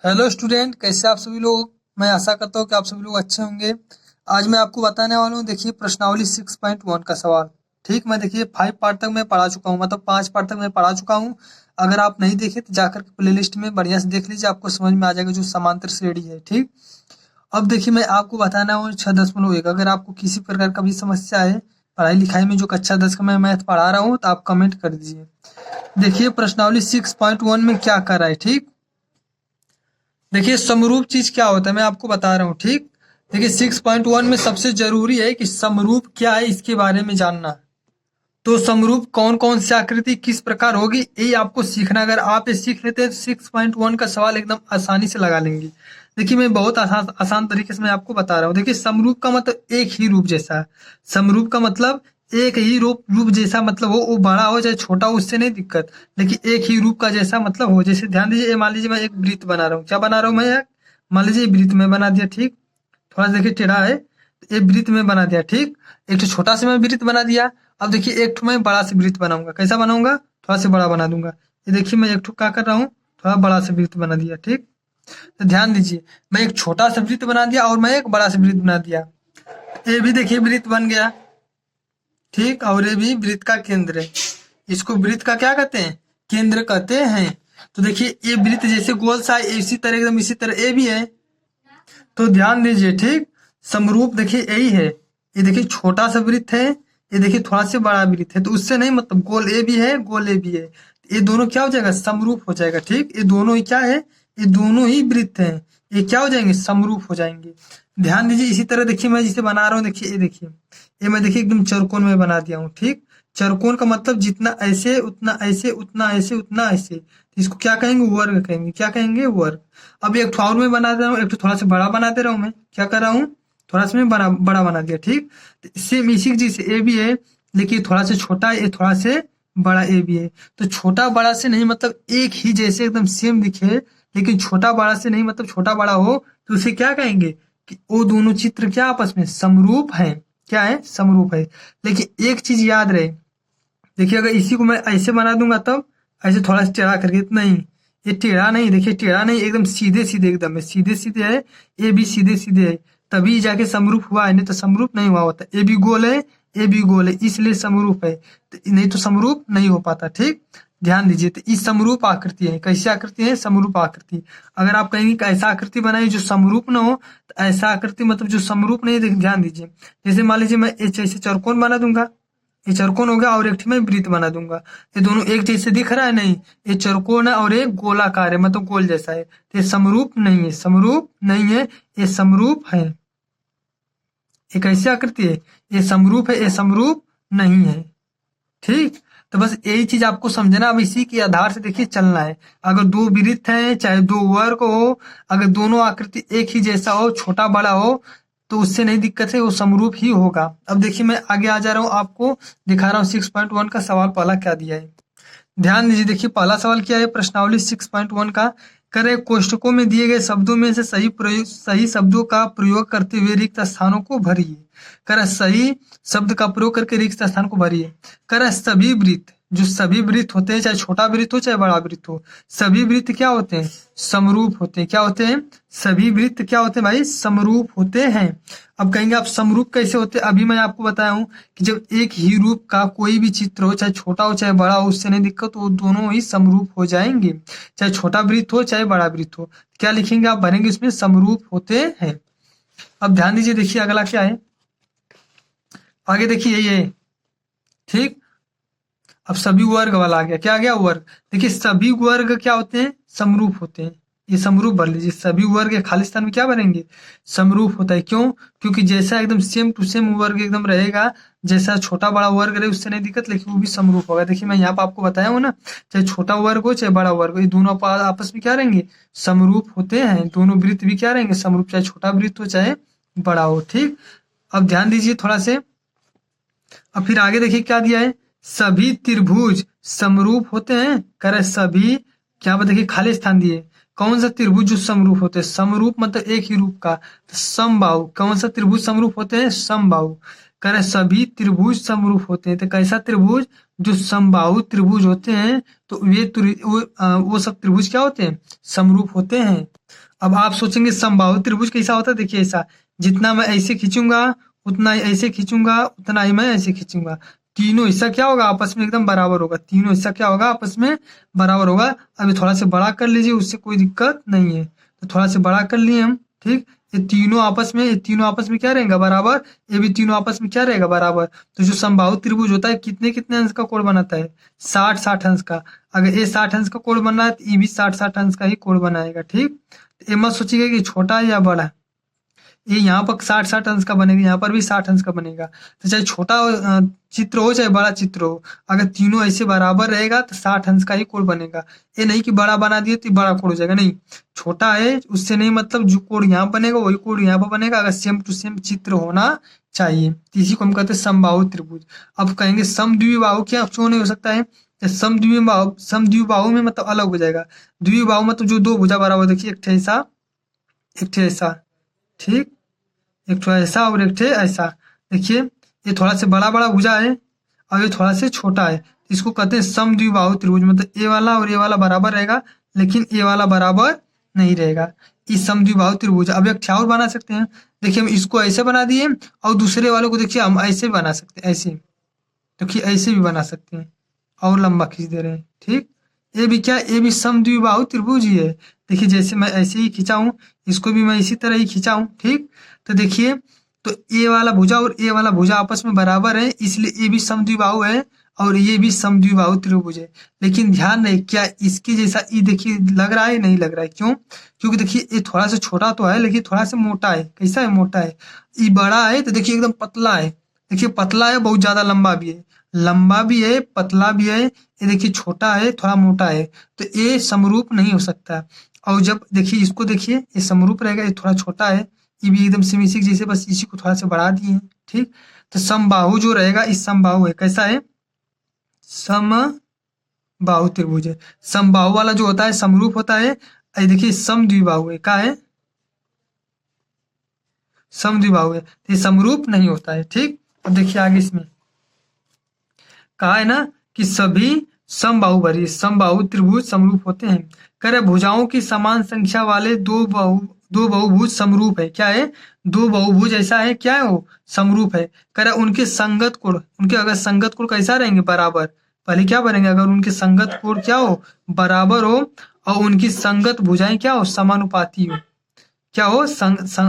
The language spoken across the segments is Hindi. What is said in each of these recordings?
हेलो स्टूडेंट, कैसे आप सभी लोग। मैं आशा करता हूँ कि आप सभी लोग अच्छे होंगे। आज मैं आपको बताने वाला हूँ, देखिए प्रश्नावली 6.1 का सवाल। ठीक, मैं देखिए 5 पार्ट तक मैं पढ़ा चुका हूँ, मतलब 5 पार्ट तक मैं पढ़ा चुका हूँ। अगर आप नहीं देखे तो जाकर के प्लेलिस्ट में बढ़िया से देख लीजिए, आपको समझ में आ जाएगा जो समांतर श्रेणी है। ठीक, अब देखिए मैं आपको बताना हूँ 6.1। अगर आपको किसी प्रकार का भी समस्या है पढ़ाई लिखाई में, जो कक्षा 10 का मैं मैथ पढ़ा रहा हूँ, तो आप कमेंट कर दीजिए। देखिए प्रश्नावली 6.1 में क्या कर रहा है। ठीक, देखिए समरूप चीज क्या होता है मैं आपको बता रहा हूँ। ठीक, देखिए 6.1 में सबसे जरूरी है कि समरूप क्या है इसके बारे में जानना। तो समरूप कौन कौन सी आकृति किस प्रकार होगी, ये आपको सीखना। अगर आप ये सीख लेते हैं तो 6.1 का सवाल एकदम आसानी से लगा लेंगे। देखिए मैं बहुत आसान आसान तरीके से मैं आपको बता रहा हूँ। देखिए समरूप का मतलब एक ही रूप जैसा है। समरूप का मतलब एक ही रूप रूप जैसा, मतलब वो बड़ा हो चाहे छोटा हो, उससे नहीं दिक्कत, लेकिन एक ही रूप का जैसा मतलब हो। जैसे ध्यान दीजिए, मान लीजिए मैं एक वृत्त बना रहा हूँ। क्या बना रहा हूँ मैं? एक, मान लीजिए वृत्त में बना दिया। ठीक, थोड़ा सा देखिए टेढ़ा है, तो ये वृत्त में बना दिया। ठीक, एक तो छोटा सा मैं वृत्त बना दिया। अब देखिए एक ठो मैं बड़ा सा वृत्त बनाऊंगा। कैसा बनाऊंगा? थोड़ा सा बड़ा बना दूंगा। ये देखिए मैं एक ठो क्या कर रहा हूँ, थोड़ा बड़ा सा वृत्त बना दिया। ठीक, तो ध्यान दीजिए, मैं एक छोटा सा वृत्त बना दिया और मैं एक बड़ा सा वृत्त बना दिया। ये भी देखिए वृत्त बन गया। ठीक, और ये भी वृत्त का केंद्र है। इसको वृत्त का क्या कहते हैं? केंद्र कहते हैं। तो देखिए ये वृत्त जैसे गोल सा है, इसी तरह एकदम इसी तरह ये भी है। तो ध्यान दीजिए। ठीक, समरूप देखिए यही है। ये देखिए छोटा सा वृत्त है, ये देखिए थोड़ा सा बड़ा वृत्त है, तो उससे नहीं मतलब, गोल ए भी है गोल ए भी है, ये दोनों क्या हो जाएगा? समरूप हो जाएगा। ठीक, ये दोनों ही क्या है? ये दोनों ही वृत्त हैं, ये क्या हो जाएंगे? समरूप हो जाएंगे। ध्यान दीजिए, इसी तरह देखिए मैं जिसे बना रहा हूँ, देखिए ये देखिए, ये मैं देखिए एकदम चौकोन में बना दिया हूँ। ठीक, चौकोन का मतलब जितना ऐसे उतना ऐसे उतना ऐसे उतना ऐसे, तो इसको क्या कहेंगे? वर्ग कहेंगे। क्या कहेंगे? वर्ग। अब एक ठो और मैं बना दे रहा हूँ, एक ठो थोड़ा सा बड़ा बना दे रहा हूँ। मैं क्या कर रहा हूँ? थोड़ा सा मैं बड़ा बना दिया। ठीक, तो सेम इसी चीज से ए भी है, लेकिन थोड़ा सा छोटा है, ये थोड़ा से बड़ा ए भी है। तो छोटा बड़ा से नहीं मतलब एक ही जैसे एकदम सेम दिखे, लेकिन छोटा बड़ा से नहीं मतलब छोटा बड़ा हो, तो उसे क्या कहेंगे? कि वो दोनों चित्र क्या आपस में समरूप है। क्या है? समरूप है। लेकिन एक चीज याद रहे, देखिए अगर इसी को मैं ऐसे बना दूंगा तब, ऐसे थोड़ा सा टेढ़ा करके, तो नहीं, ये टेढ़ा नहीं, देखिए टेढ़ा नहीं, एकदम सीधे सीधे एकदम है, सीधे सीधे है। ये भी सीधे सीधे है, तभी जाके समरूप हुआ है, नहीं तो समरूप नहीं हुआ होता। ये भी गोल है, ये भी गोल है, इसलिए समरूप है, तो नहीं तो समरूप नहीं हो पाता। ठीक, ध्यान दीजिए, तो इस समरूप आकृति है। कैसी आकृति है? समरूप आकृति। अगर आप कहेंगे कि ऐसा आकृति बनाइए जो समरूप न हो, तो ऐसा आकृति मतलब जो समरूप नहीं है। ध्यान दीजिए, जैसे मान लीजिए मैं ऐसे चौकोन बना दूंगा, ये चौकोन हो गया, और एक मैं वृत्त बना दूंगा। ये दोनों एक जैसे दिख रहा है? नहीं, ये चौकोन है और एक गोलाकार है, मतलब गोल जैसा है, तो ये समरूप नहीं है, समरूप नहीं है, ये समरूप है। ये कैसी आकृति है? ये समरूप है, ये समरूप नहीं है। ठीक, तो बस यही चीज आपको समझना। अब इसी के आधार से देखिए चलना है। अगर दो वृत्त हैं चाहे दो वर्ग हो, अगर दोनों आकृति एक ही जैसा हो, छोटा बड़ा हो, तो उससे नहीं दिक्कत है, वो समरूप ही होगा। अब देखिए मैं आगे आ जा रहा हूँ, आपको दिखा रहा हूँ 6.1 का सवाल पहला क्या दिया है। ध्यान दीजिए, देखिए पहला सवाल क्या है प्रश्नावली 6.1 का। करे कोष्ठकों में दिए गए शब्दों में से सही शब्दों का प्रयोग करते हुए रिक्त स्थानों को भरिए। करे सही शब्द का प्रयोग करके रिक्त स्थान को भरिए। करे सभी वृत्त, जो सभी वृत्त होते हैं, चाहे छोटा वृत्त हो चाहे बड़ा वृत्त हो, सभी वृत्त क्या होते हैं? समरूप होते हैं। क्या होते हैं? सभी वृत्त क्या होते हैं भाई? समरूप होते हैं। अब कहेंगे आप समरूप कैसे होते हैं? अभी मैं आपको बताया हूं कि जब एक ही रूप का कोई भी चित्र हो, चाहे छोटा हो चाहे बड़ा हो, उससे नहीं दिक्कत, वो दोनों ही समरूप हो जाएंगे। चाहे छोटा वृत्त हो चाहे बड़ा वृत्त हो, क्या लिखेंगे आप? भरेंगे इसमें समरूप होते हैं। अब ध्यान दीजिए, देखिए अगला क्या है, आगे देखिए ये है। ठीक, अब सभी वर्ग वाला आ गया। क्या आ गया? वर्ग। देखिए सभी वर्ग क्या होते हैं? समरूप होते हैं। ये समरूप भर लीजिए, सभी वर्ग के खाली स्थान में क्या भरेंगे? समरूप होता है। क्यों? क्योंकि जैसा एकदम सेम टू सेम वर्ग एकदम रहेगा, जैसा छोटा बड़ा वर्ग रहे उससे नहीं दिक्कत, लेकिन वो भी समरूप होगा। देखिए मैं यहाँ पर आपको बताया हूँ ना, चाहे छोटा वर्ग हो चाहे बड़ा वर्ग हो, ये दोनों आपस में क्या रहेंगे? समरूप होते हैं। दोनों वृत्त भी क्या रहेंगे? समरूप, चाहे छोटा वृत्त हो चाहे बड़ा हो। ठीक, अब ध्यान दीजिए थोड़ा से, अब फिर आगे देखिए क्या दिया है। सभी त्रिभुज समरूप होते हैं। करे सभी, क्या बता, देखिए खाली स्थान दिए। कौन सा त्रिभुज जो समरूप होते हैं? समरूप मतलब एक ही रूप का, तो समबाहु। कौन सा त्रिभुज समरूप होते हैं? समबाहु। कह रहे सभी त्रिभुज समरूप होते हैं। तो कैसा त्रिभुज? जो समबाहु त्रिभुज होते हैं तो वो सब त्रिभुज क्या होते हैं? समरूप होते हैं। अब आप सोचेंगे समबाहु त्रिभुज कैसा होता है? देखिए ऐसा, जितना मैं ऐसे खींचूंगा उतना ही ऐसे खींचूंगा, उतना ही मैं ऐसे खींचूंगा, तीनों हिस्सा क्या होगा? आपस में एकदम बराबर होगा। तीनों हिस्सा क्या होगा? आपस में बराबर होगा। अभी थोड़ा सा बड़ा कर लीजिए, उससे कोई दिक्कत नहीं है। तो थोड़ा सा बड़ा कर लिए हम, ठीक। ये तीनों आपस में क्या रहेगा? बराबर। ये भी तीनों आपस में क्या रहेगा? बराबर। तो जो समबाहु त्रिभुज होता है कितने कितने अंश का कोण बनाता है? 60-60 अंश का। अगर ये 60 अंश का कोण बन रहा है तो ये भी 60-60 अंश का ही कोण बनाएगा, ठीक। तो ये मत सोचिएगा कि छोटा है या बड़ा। ये यहाँ पर 60-60 अंश का बनेगा, यहाँ पर भी 60 अंश का बनेगा। तो चाहे छोटा चित्र हो चाहे बड़ा चित्र हो, अगर तीनों ऐसे बराबर रहेगा तो 60 अंश का ही कोण बनेगा। ये नहीं कि बड़ा बना दिए तो बड़ा कोण हो जाएगा, नहीं। छोटा है उससे नहीं मतलब, जो कोण यहाँ बनेगा वही कोण यहाँ पर बनेगा, अगर सेम टू सेम चित्र होना चाहिए। तो इसी को हम कहते हैं समबाहु त्रिभुज। अब कहेंगे समद्विबाहु क्या क्यों नहीं हो सकता है? समद्विबाहु में मतलब अलग हो जाएगा। द्विबाहु मतलब जो दो भुजा बराबर, देखिए एक ठे ऐसा, एक ठे ऐसा, ठीक। एक थोड़ा ऐसा और एक ठे ऐसा। देखिए ये थोड़ा सा बड़ा बड़ा भुजा है और ये थोड़ा सा छोटा है, तो इसको कहते हैं समद्विबाहु त्रिभुज। मतलब ये वाला और ये वाला बराबर रहेगा लेकिन ये वाला बराबर नहीं रहेगा। इस समद्विबाहु त्रिभुज। अब एक और बना सकते हैं। देखिए हम इसको ऐसे बना दिए और दूसरे वालों को देखिए हम ऐसे बना सकते हैं, ऐसे। देखिए ऐसे भी बना सकते हैं और लंबा खींच दे रहे हैं, ठीक। ये भी क्या? ये भी समद्विबाहु त्रिभुज ही है। देखिए जैसे मैं ऐसे ही खींचा हूँ, इसको भी मैं इसी तरह ही खींचा हूँ, ठीक। तो देखिए, तो ये वाला भुजा और ये वाला भुजा आपस में बराबर है, इसलिए ये भी समद्विबाहु है और ये भी समद्विबाहु त्रिभुज है। लेकिन ध्यान रहे, क्या इसके जैसा ये देखिए लग रहा है? नहीं लग रहा है। क्यों? क्योंकि देखिए ये थोड़ा सा छोटा तो है लेकिन थोड़ा सा मोटा है। कैसा है? मोटा है। ये बड़ा है तो देखिए एकदम पतला है। देखिए पतला है, बहुत ज्यादा लंबा भी है, लंबा भी है, पतला भी है। ये देखिए छोटा है, थोड़ा मोटा है, तो ये समरूप नहीं हो सकता। और जब देखिए इसको देखिए, ये समरूप रहेगा, ये थोड़ा छोटा है, ये भी एकदम सेम इसी के जैसे, बस इसी को थोड़ा सा बढ़ा दिए हैं, ठीक। तो समबाहु जो रहेगा, इस समबाहु है, कैसा है? समबाहु त्रिभुज है। समबाहु वाला जो होता है समरूप होता है। ये देखिए समद्विबाहु है, क्या है? समद्विबाहु है, तो ये समरूप नहीं होता है, ठीक। अब देखिए आगे इसमें कहा है ना कि सभी समबाहु भरी समबाहु त्रिभुज समरूप होते हैं। कह रहे भुजाओं की समान संख्या वाले दो बहुभुज समरूप है। क्या है? दो बहुभुज ऐसा है, क्या है वो? समरूप है। कह रहे उनके संगत कोण, उनके अगर संगत कोण कैसा रहेंगे? बराबर। पहले क्या बनेंगे? अगर उनके संगत कोण क्या हो? बराबर हो और उनकी संगत भुजाएं क्या हो? समानुपाती हो। क्या हो?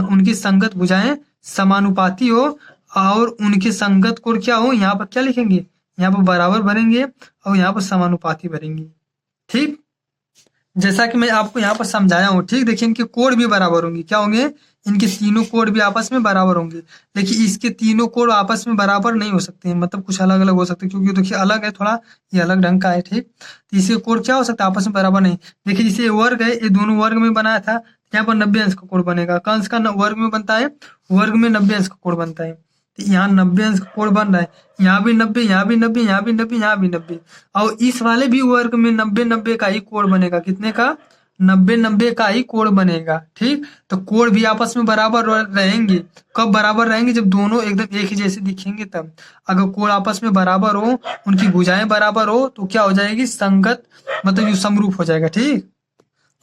उनकी संगत भुजाएं समानुपाती हो और उनके संगत कोण क्या हो? यहाँ पर क्या लिखेंगे? यहाँ पर बराबर बनेंगे और यहाँ पर समानुपाती बनेंगे, ठीक। जैसा कि मैं आपको यहाँ पर समझाया हूँ, ठीक। देखिए इनके कोण भी बराबर होंगे। क्या होंगे? इनके तीनों कोण भी आपस में बराबर होंगे। लेकिन इसके तीनों कोण आपस में बराबर नहीं हो सकते हैं, मतलब कुछ अलग अलग हो सकते हैं, क्योंकि देखिए अलग है थोड़ा, ये अलग ढंग का है, ठीक। तो इसके कोण क्या हो सकता है? आपस में बराबर नहीं। देखिए जैसे ये वर्ग है, ये दोनों वर्ग में बनाया था, यहाँ पर 90 अंश का कोण बनेगा। कंस का वर्ग में बनता है, वर्ग में 90 अंश का कोण बनता है। तो यहाँ 90 अंश का कोण बन रहा है, यहाँ भी 90, यहाँ भी 90, यहाँ भी 90, यहाँ भी 90, और इस वाले भी वर्ग में 90-90 का ही कोण बनेगा। कितने का? 90-90 का ही कोण बनेगा, ठीक। तो कोण भी आपस में बराबर रहेंगे। कब बराबर रहेंगे? जब दोनों एकदम एक ही जैसे दिखेंगे तब। अगर कोण आपस में बराबर हो, उनकी भुजाएं बराबर हो, तो क्या हो जाएगी? संगत, मतलब ये समरूप हो जाएगा, ठीक।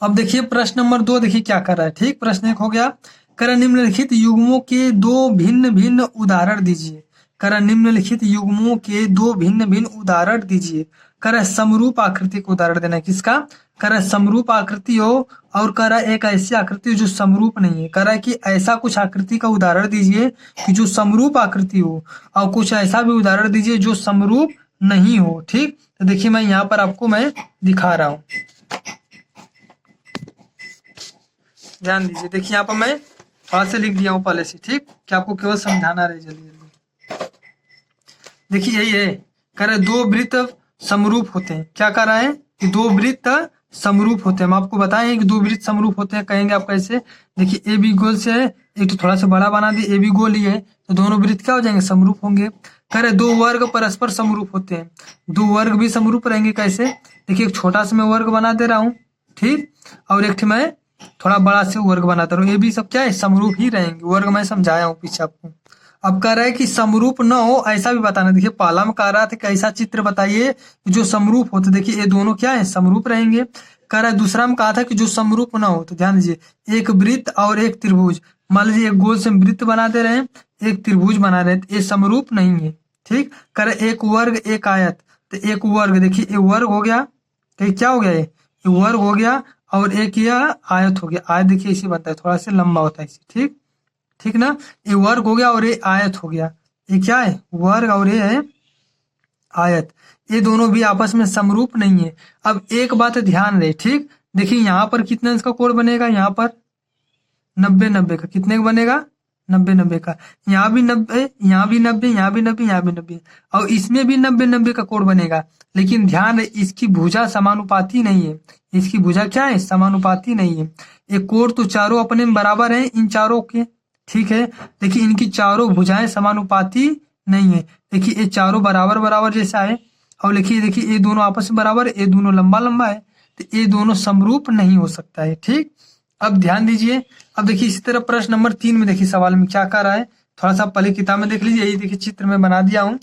अब देखिए प्रश्न नंबर 2 देखिए क्या कर रहा है, ठीक। प्रश्न 1 हो गया, कर निम्नलिखित युग्मों के दो भिन्न भिन्न उदाहरण दीजिए। कर निम्नलिखित युग्मों के दो भिन्न भिन्न उदाहरण दीजिए। कर समरूप आकृति का उदाहरण देना है। किसका? कर समरूप आकृति हो और कर एक ऐसी आकृति जो समरूप नहीं है। कर कि ऐसा कुछ आकृति का उदाहरण दीजिए कि जो समरूप आकृति हो, और कुछ ऐसा भी उदाहरण दीजिए जो समरूप नहीं हो, ठीक। तो देखिए मैं यहाँ पर आपको मैं दिखा रहा हूँ, ध्यान दीजिए। देखिए यहाँ पर मैं थोड़ा से लिख दिया हूँ पहले से, ठीक, कि आपको केवल समझाना रहे जल्दी जल्दी। देखिए यही है, कह रहे दो वृत्त समरूप होते हैं। क्या कर रहा है? कि दो वृत्त समरूप होते हैं। हम आपको बताएं कि दो वृत्त समरूप होते हैं। कहेंगे आप कैसे? देखिए ए बी गोल से है, एक तो थोड़ा सा बड़ा बना दिए, ए बी गोल ही है, तो दोनों वृत्त क्या हो जाएंगे? समरूप होंगे। कह रहे दो वर्ग परस्पर समरूप होते हैं। दो वर्ग भी समरूप रहेंगे। कैसे? देखिए एक छोटा सा मैं वर्ग बना दे रहा हूँ, ठीक, और एक मैं थोड़ा बड़ा से वर्ग बनाता रहूं, ये भी सब क्या है? समरूप ही रहेंगे। वर्ग मैं समझाया हूँ पीछे आपको। अब कह रहा है कि समरूप न हो ऐसा भी बताना। देखिए पहला में कह रहा था कि ऐसा चित्र बताइए जो समरूप हो, तो देखिए ये दोनों क्या है, समरूप रहेंगे। कह रहा है दूसरा में कहा था कि जो समरूप ना हो, तो ध्यान दीजिए एक वृत्त और एक त्रिभुज। मान लीजिए एक गोल से हम वृत्त बना दे रहे हैं, एक त्रिभुज बना रहे हैं, तो ये समरूप नहीं है। ठीक, कह रहे एक वर्ग एक आयत, तो एक वर्ग देखिए ये वर्ग हो गया, तो ये क्या हो गया, ये वर्ग हो गया, और एक यह आयत हो गया। आयत देखिए इसे बनता है, थोड़ा सा लंबा होता है इसे। ठीक, ठीक ना, ये वर्ग हो गया और ये आयत हो गया। ये क्या है, वर्ग, और ये है आयत। ये दोनों भी आपस में समरूप नहीं है। अब एक बात ध्यान रहे, ठीक, देखिए यहाँ पर कितना इसका कोण बनेगा, यहाँ पर 90-90 का। कितने का बनेगा, 90-90 का। यहाँ भी 90, यहाँ भी 90, यहाँ भी 90, यहाँ भी 90, और इसमें भी 90-90 का कोण बनेगा। लेकिन ध्यान रहे इसकी भुजा समानुपाती नहीं है। इसकी भुजा क्या है, समानुपाती नहीं है। ये कोण तो चारों अपने में बराबर है इन चारों के, ठीक है, देखिए इनकी चारों भुजाएं समानुपाती नहीं है। देखिए ये चारों बराबर बराबर जैसा है, और देखिए ये दोनों आपस में बराबर, ये दोनों लंबा लंबा है, तो ये दोनों समरूप नहीं हो सकता है। ठीक, अब ध्यान दीजिए। अब देखिए इसी तरह प्रश्न नंबर 3 में देखिए सवाल में क्या कर रहा है, थोड़ा सा पहले किताब में देख लीजिए। यही देखिए चित्र में बना दिया हूँ।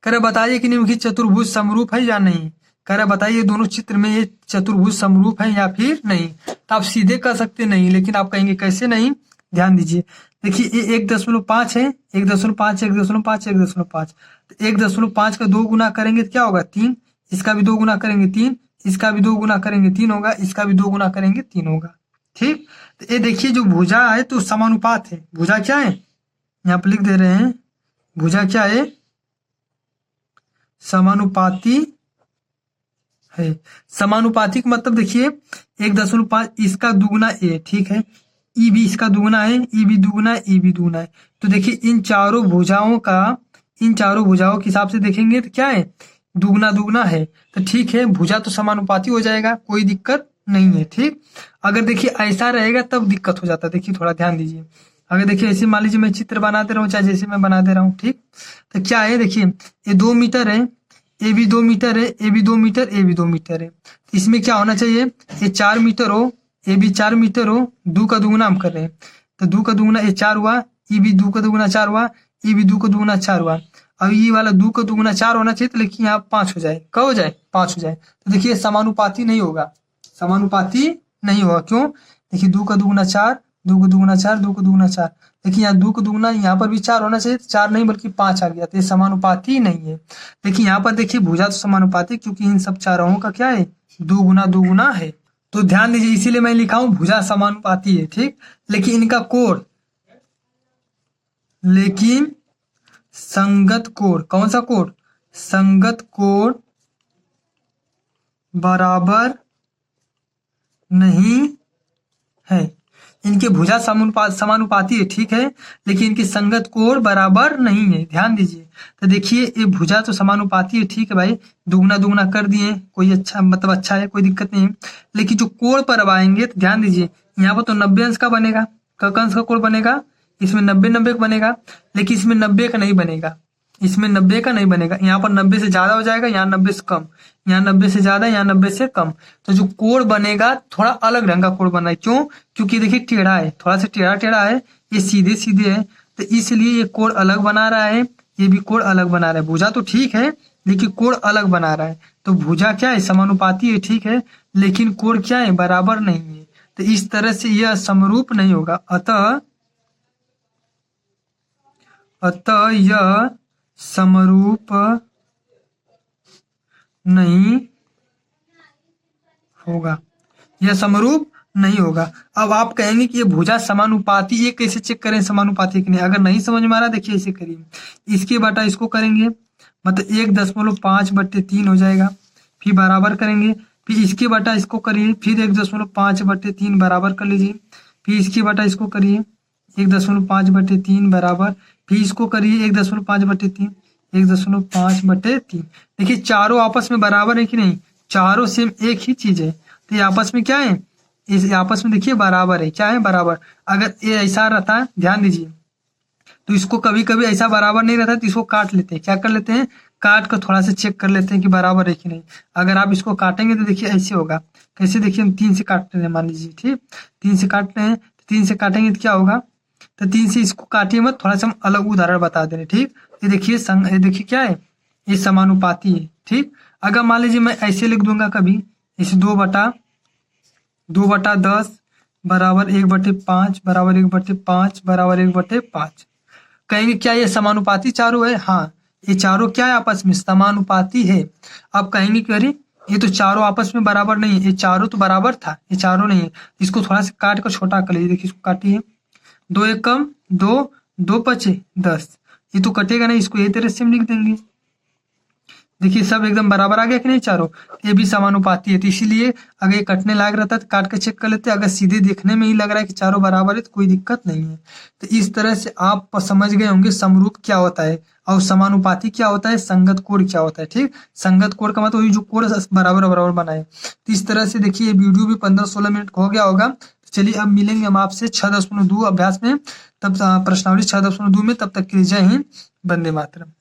कह रहे बताइए कि निम्नलिखित चतुर्भुज समरूप है या नहीं। कह रहे बताइए दोनों चित्र में ये चतुर्भुज समरूप है या फिर नहीं। तो आप सीधे कह सकते नहीं, लेकिन आप कहेंगे कैसे नहीं, ध्यान दीजिए। देखिए ये 1.5 है, 1.5, 1.5, 1.5, तो 1.5 का 2 गुना करेंगे तो क्या होगा, 3। इसका भी 2 गुना करेंगे 3, इसका भी 2 गुना करेंगे 3 होगा, इसका भी 2 गुना करेंगे 3 होगा। ठीक, तो ये देखिए जो भुजा है तो समानुपात है। भुजा क्या है, यहाँ पर लिख दे रहे हैं, भुजा क्या है, समानुपाती है। समानुपाती का मतलब देखिए 1.5 इसका दुगुना ए, ठीक है, ई भी इसका दुगुना है, ई भी दुगुना है, ई भी दुगुना है। तो देखिए इन चारों भुजाओं के हिसाब से देखेंगे तो क्या है, दुगुना दुगुना है। तो ठीक है, भुजा तो समानुपाती हो जाएगा, कोई दिक्कत नहीं है। ठीक, अगर देखिए ऐसा रहेगा तब दिक्कत हो जाता है। देखिए थोड़ा ध्यान दीजिए। अगर देखिए ऐसे मान लीजिए मैं चित्र बना दे रहा हूँ, चाहे जैसे मैं बना दे रहा हूँ, ठीक, तो क्या है देखिए ये 2 मीटर है, ए भी 2 मीटर है, ए भी 2 मीटर, ए भी 2 मीटर है। इसमें क्या होना चाहिए, ये 4 मीटर हो, ए भी 4 मीटर हो, 2 का दुगुना हम कर रहे हैं, तो 2 का दुगुना ये 4 हुआ, ई भी 2 का दुगुना 4 हुआ, ई भी 2 का दुगुना 4 हुआ। अब ये वाला 2 का दुगुना 4 होना चाहिए, तो लेकिन यहाँ 5 हो जाए, क्या हो जाए, 5 हो जाए। तो देखिए समानुपाती नहीं होगा, समानुपाती नहीं होगा। क्यों, देखिए 2 का दुगुना 4, 2 का दुगुना 4, 2 का दुगुना 4, देखिए यहाँ 2 का दुगुना, यहाँ पर भी 4 होना चाहिए, 4 नहीं बल्कि 5 आ गया, तो ये समानुपाती नहीं है। देखिए यहाँ पर देखिए भुजा तो समानुपाती, क्योंकि इन सब चारों का क्या है, 2 गुना है। तो ध्यान दीजिए, इसीलिए मैं लिखा हूं भुजा समानुपाती है। ठीक, लेकिन इनका कोण, लेकिन संगत कोण, कौन सा कोण, संगत कोण बराबर नहीं है। इनके भुजा समानुपाती है, ठीक है, लेकिन इनकी संगत कोण बराबर नहीं है। ध्यान दीजिए, तो देखिए ये भुजा तो समानुपाती है, ठीक है भाई, दुगना दुगना कर दिए, कोई अच्छा मतलब अच्छा है, कोई दिक्कत नहीं है। लेकिन जो कोण पर अब आएंगे तो ध्यान दीजिए, यहाँ पर तो 90 अंश का बनेगा, अंश का कोण बनेगा, इसमें 90-90 का बनेगा, लेकिन इसमें 90 का नहीं बनेगा, इसमें 90 का नहीं बनेगा। यहाँ पर 90 से ज्यादा हो जाएगा, यहाँ 90 से कम, यहाँ 90 से ज्यादा, यहाँ 90 से कम। तो जो कोण बनेगा थोड़ा अलग ढंग का कोण बना है। क्यों, क्योंकि देखिए टेढ़ा है, थोड़ा सा टेढ़ा टेढ़ा है, ये सीधे सीधे है, तो इसलिए ये कोण अलग बना रहा है, ये भी कोण अलग बना रहा है। भुजा तो ठीक है, लेकिन कोण अलग बना रहा है। तो भुजा क्या है, समानुपाती है, ठीक है, लेकिन कोण क्या है, बराबर नहीं है। तो इस तरह से यह समरूप नहीं होगा। अतः यह समरूप नहीं होगा, यह समरूप नहीं होगा। अब आप कहेंगे कि ये भुजा समानुपाती, ये कैसे चेक करें समानुपाती कि नहीं। अगर नहीं समझ में आ रहा, देखिए ऐसे करिए, इसके बटा इसको करेंगे, मतलब 1.5/3 हो जाएगा, फिर बराबर करेंगे, फिर इसके बटा इसको करिए, फिर 1.5/3 बराबर कर लीजिए, फिर इसके बटा इसको करिए 1.5/3 बराबर, फिर इसको करिए 1.5/3, 1.5/3। देखिए चारों आपस में बराबर है कि नहीं, चारों सेम एक ही चीज है, तो ये आपस में क्या है, इस आपस में देखिए बराबर है, क्या है, बराबर। अगर ये ऐसा रहता है, ध्यान दीजिए, तो इसको कभी कभी ऐसा बराबर नहीं रहता, तो इसको काट लेते हैं, क्या कर लेते हैं, काट कर थोड़ा सा चेक कर लेते हैं कि बराबर है कि नहीं। अगर आप इसको काटेंगे तो देखिए ऐसे होगा, कैसे, देखिए हम 3 से काटते हैं, मान लीजिए, ठीक, 3 से काटते हैं, तो 3 से काटेंगे तो क्या होगा, तो 3 से इसको काटिए मत, थोड़ा सा हम अलग उदाहरण बता दे रहे, ठीक। ये देखिए क्या है, ये समानुपाती है, ठीक। अगर मान लीजिए मैं ऐसे लिख दूंगा कभी, इसे 2/10 बराबर 1/5 बराबर 1/5 बराबर 1/5, कहेंगे क्या ये समानुपाती चारों है? हाँ, ये चारों क्या है, आपस में समानुपाती है। अब कहेंगे कि अरे ये तो चारों आपस में बराबर नहीं है, ये चारों तो बराबर था, ये चारों नहीं है, इसको थोड़ा सा काट कर छोटा कर लीजिए। देखिए इसको काटिए, 2 एक कम 2, 2 पचे 10, ये तो कटेगा नहीं, इसको ये तरह से हम लिख देंगे। देखिए सब एकदम बराबर आ गया कि नहीं चारों, ये भी समानुपाती है। तो इसीलिए अगर ये कटने लायक रहता है तो काट के चेक कर लेते, अगर सीधे देखने में ही लग रहा है कि चारों बराबर है तो कोई दिक्कत नहीं है। तो इस तरह से आप समझ गए होंगे समरूप क्या होता है और समानुपाती क्या होता है, संगत कोण क्या होता है, ठीक। संगत कोण का मतलब वही जो कोण बराबर बराबर बनाए। तो इस तरह से देखिए ये वीडियो भी 15-16 मिनट हो गया होगा। चलिए अब मिलेंगे हम आपसे 6.2 अभ्यास में, तब प्रश्नावली 6.2 में, तब तक के लिए जय हिंद, वंदे मातरम।